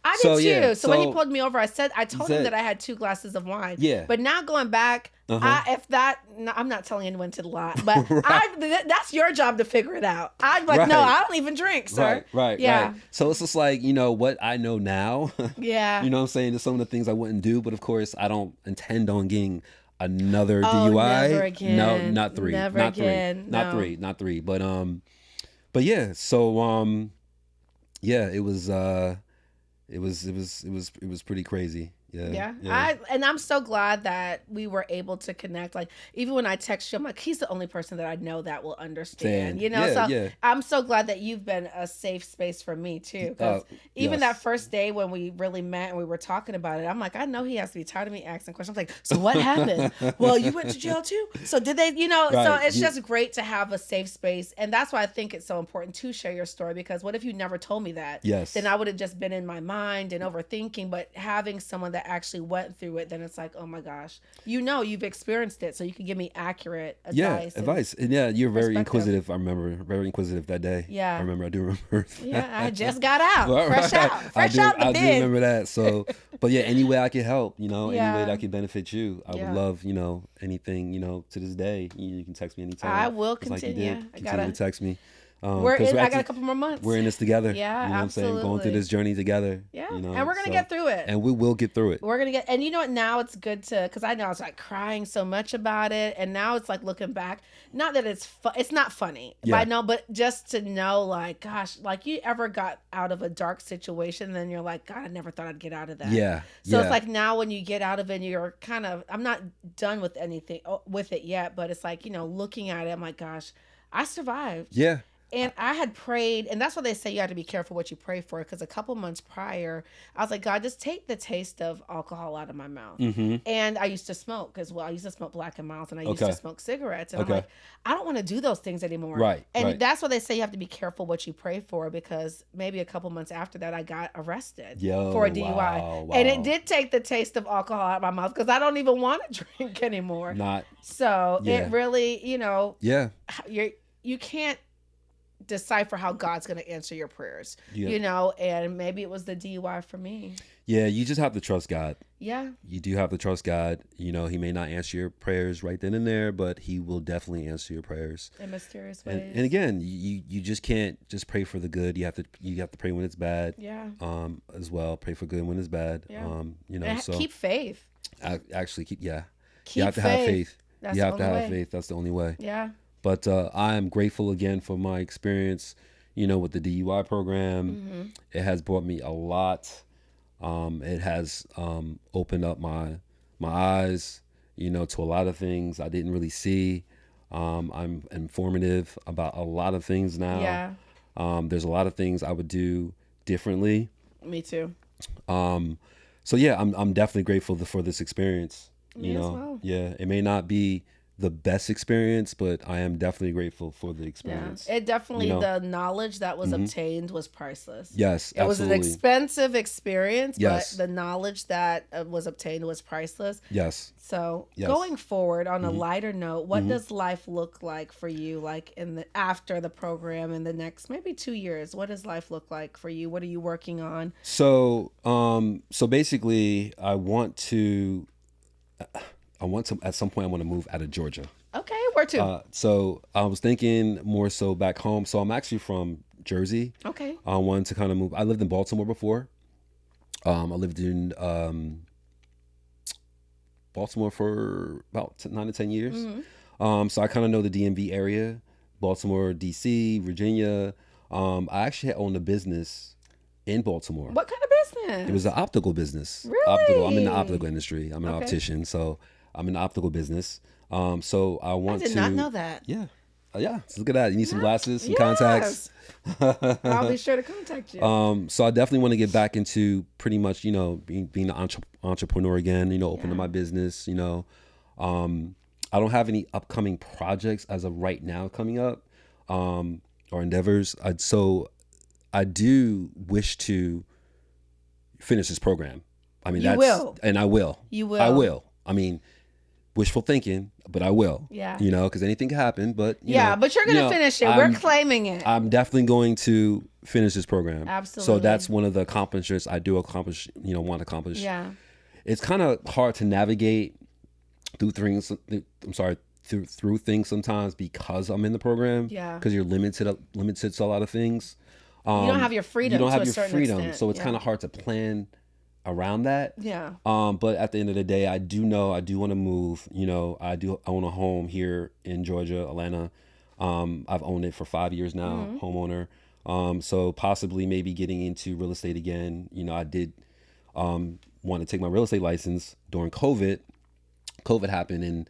I did too. Yeah, so when he pulled me over, I told him that I had 2 glasses of wine. Yeah. But now going back, I'm not telling anyone to lie, but that's your job to figure it out. I'm like, no, I don't even drink, sir. Right. So it's just like, what I know now. Yeah. You know what I'm saying? There's some of the things I wouldn't do, but of course I don't intend on getting another DUI. Never again. No, not 3. Never not again. 3. Not 3. Not 3. But yeah, so yeah, it was pretty crazy. Yeah. I'm so glad that we were able to connect. Like, even when I text you, I'm like, he's the only person that I know that will understand. I'm so glad that you've been a safe space for me too. Because even that first day when we really met and we were talking about it, I'm like, I know he has to be tired of me asking questions. I'm like, so what happened? Well, you went to jail too. So did they? So it's just great to have a safe space, and that's why I think it's so important to share your story. Because what if you never told me that? Yes. Then I would have just been in my mind and overthinking. But having someone that actually went through it, then it's like, oh my gosh, you've experienced it, so you can give me accurate advice. And you're very inquisitive. I remember very inquisitive that day. Yeah, I do remember. I just got out, fresh out the I bin. do remember that. So, but yeah, any way I can help, any way that I can benefit you, I would love, anything, to this day. You can text me anytime. I will continue. Like continue to text me. I got a couple more months. We're in this together. Yeah, you know absolutely. What I'm saying? Going through this journey together. Yeah, and we're gonna get through it. And we will get through it. We're gonna and you know what? Now it's good because I know I was like crying so much about it, and now it's like looking back. Not that it's not funny, but just to know, like, gosh, like you ever got out of a dark situation, then you're like, God, I never thought I'd get out of that. Yeah. So it's like now when you get out of it, you're kind of, I'm not done with anything with it yet, but it's like, looking at it, I'm like, gosh, I survived. Yeah. And I had prayed, and that's why they say you have to be careful what you pray for, because a couple months prior, I was like, God, just take the taste of alcohol out of my mouth. Mm-hmm. And I used to smoke as well. I used to smoke Black and Miles, and I used to smoke cigarettes. And I'm like, I don't want to do those things anymore. Right. And that's why they say you have to be careful what you pray for, because maybe a couple months after that, I got arrested for a DUI. Wow. And it did take the taste of alcohol out of my mouth, because I don't even want to drink anymore. It really, you can't decipher how God's going to answer your prayers, and maybe it was the DUI for me. Yeah, you just have to trust God. Yeah. You do have to trust God. He may not answer your prayers right then and there, but he will definitely answer your prayers in mysterious ways. And again, you just can't just pray for the good. You have to pray when it's bad. Yeah. As well, pray for good when it's bad. Yeah. And so keep faith. Actually, you have faith. To have faith. That's you have the to only have way. faith. That's the only way. Yeah. But I am grateful again for my experience, with the DUI program. It has brought me a lot. It has opened up my eyes, to a lot of things I didn't really see. I'm informative about a lot of things now. Yeah. There's a lot of things I would do differently. Me too. So yeah, I'm definitely grateful for this experience. Me as well. Yeah, it may not be the best experience, but I am definitely grateful for the experience. Yeah. It definitely, the knowledge that was obtained was priceless. Yes, it was absolutely. an expensive experience, Yes. but the knowledge that was obtained was priceless. Yes. So Yes. going forward on a lighter note, what does life look like for you? Like after the program in the next maybe 2 years, what does life look like for you? What are you working on? So basically, I want to at some point I want to move out of Georgia. Okay, where to? So I was thinking more so back home. So I'm actually from Jersey. Okay. I wanted to kind of move. I lived in Baltimore before. I lived in Baltimore for about 9 to 10 years. So I kind of know the DMV area, Baltimore, DC, Virginia. I actually owned a business in Baltimore. What kind of business? It was an optical business. Really? I'm in the optical industry. I'm an optician, so I'm in the optical business. So I want to. I did not know that. Yeah. Yeah. So look at that. You need some glasses, some contacts. I'll be sure to contact you. So I definitely want to get back into pretty much, being an entrepreneur again, opening my business, I don't have any upcoming projects as of right now coming up, or endeavors. So I do wish to finish this program. I mean, You will. And I will. You will. I will. I mean, wishful thinking, but I will. Yeah. Because anything can happen, but but you're going to finish it. We're claiming it. I'm definitely going to finish this program. Absolutely. So that's one of the accomplishments I do accomplish, want to accomplish. Yeah. It's kind of hard to navigate through things. Through things sometimes because I'm in the program. Yeah. Because you're limited to a lot of things. You don't have your freedom. You don't have to a your certain freedom, extent. so it's kind of hard to plan around that. Yeah. But at the end of the day, I do want to move. I do own a home here in Georgia, Atlanta. I've owned it for 5 years now, homeowner. So possibly maybe getting into real estate again. I did want to take my real estate license during COVID. COVID happened, and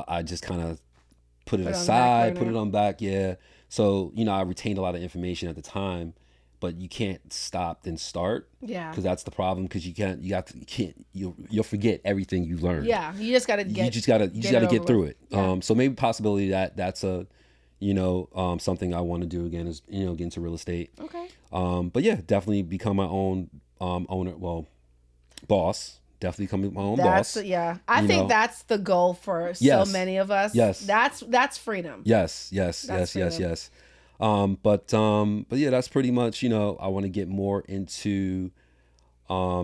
I just kind of put it aside, put it on back. Yeah. So I retained a lot of information at the time. But you can't stop and start. Yeah. Because that's the problem. Because you'll forget everything you learned. Yeah. You just got to get. You just gotta get through it. Yeah. So maybe possibility that's a, something I want to do again is get into real estate. Okay. But yeah, definitely become my own owner. Well, boss. Definitely become my own boss. Yeah. I think that's the goal for so many of us. Yes. That's freedom. Yes. That's freedom. Yes. But yeah, that's pretty much, I want to get more into, I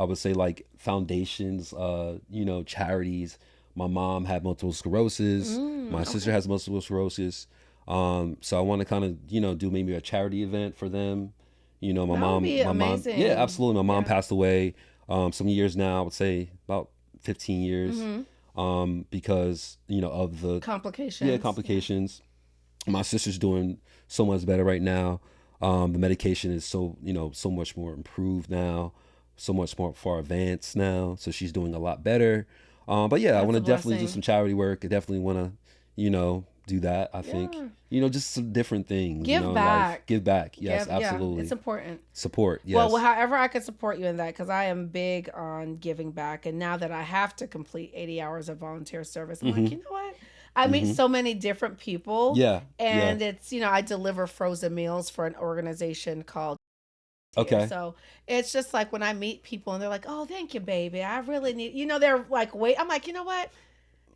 would say like foundations, charities. My mom had multiple sclerosis. My sister has multiple sclerosis. So I want to kind of, do maybe a charity event for them. My mom, amazing. yeah, absolutely. My mom passed away, some years now, I would say about 15 years, because, of the complications. Yeah, complications. My sister's doing so much better right now. The medication is so much more improved now, so much more far advanced now. So she's doing a lot better. But yeah, I want to definitely do some charity work. I definitely want to, do that. I think, just some different things. Give back. Life. Give back. Yes, absolutely. Yeah, it's important. Support. Yes. Well, however I could support you in that, because I am big on giving back. And now that I have to complete 80 hours of volunteer service, I'm like, you know what? I meet so many different people. Yeah. And it's, I deliver frozen meals for an organization called. Okay. So it's just like when I meet people and they're like, oh, thank you, baby. I really need, they're like, wait, I'm like, you know what?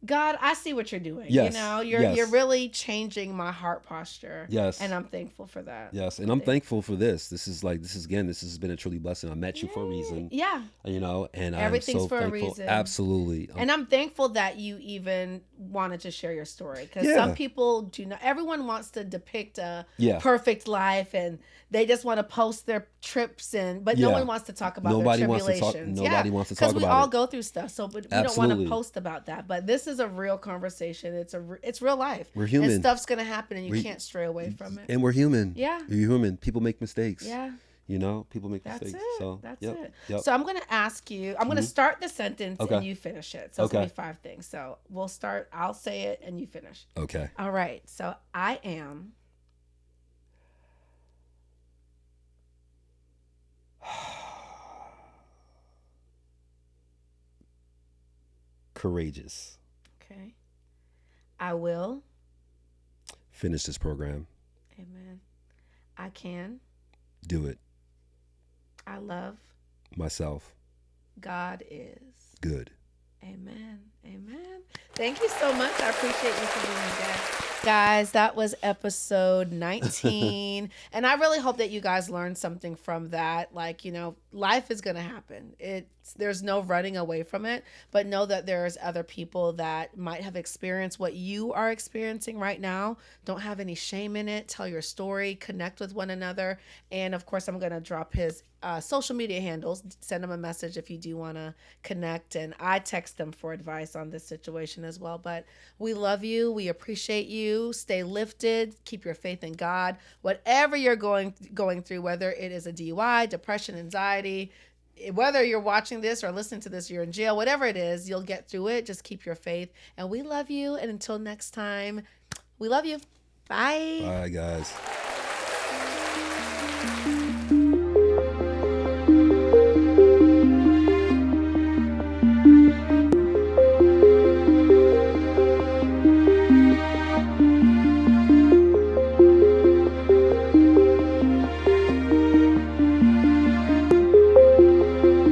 God, I see what you're doing. Yes. You're really changing my heart posture. Yes. And I'm thankful for that. Yes. And I'm thankful for this. This has been a truly blessing. I met you for a reason. Yeah. And everything's I'm so for thankful. a reason. Absolutely. And I'm thankful that you even wanted to share your story, because some people do not. Everyone wants to depict a perfect life, and they just want to post their trips, but no one wants to talk about their tribulations. Nobody wants to talk about it. Because we all go through stuff, but we don't want to post about that. But this is a real conversation. It's real life. We're human. And stuff's gonna happen, and you can't stray away from it. And we're human. Yeah. We're human. People make mistakes. Yeah. You know, people make That's mistakes. it. So That's yep, it. Yep. So I'm gonna ask you. I'm gonna start the sentence Okay. and you finish it. So it's gonna Okay. be 5 things. So we'll start. I'll say it and you finish. Okay. All right. So I am. Courageous. Okay. I will. Finish this program. Amen. I can. Do it. I love. Myself. God is. Good. Amen. Amen. Thank you so much. I appreciate you for being a guest. Guys, that was episode 19. And I really hope that you guys learned something from that. Like, you know, life is going to happen. There's no running away from it, but know that there's other people that might have experienced what you are experiencing right now. Don't have any shame in it. Tell your story, connect with one another. And of course, I'm going to drop his social media handles. Send him a message if you do want to connect. And I text them for advice on this situation as well. But we love you. We appreciate you. Stay lifted. Keep your faith in God. Whatever you're going through, whether it is a DUI, depression, anxiety, whether you're watching this or listening to this, you're in jail, whatever it is, you'll get through it. Just keep your faith. And we love you. And until next time, we love you. Bye. Bye, guys.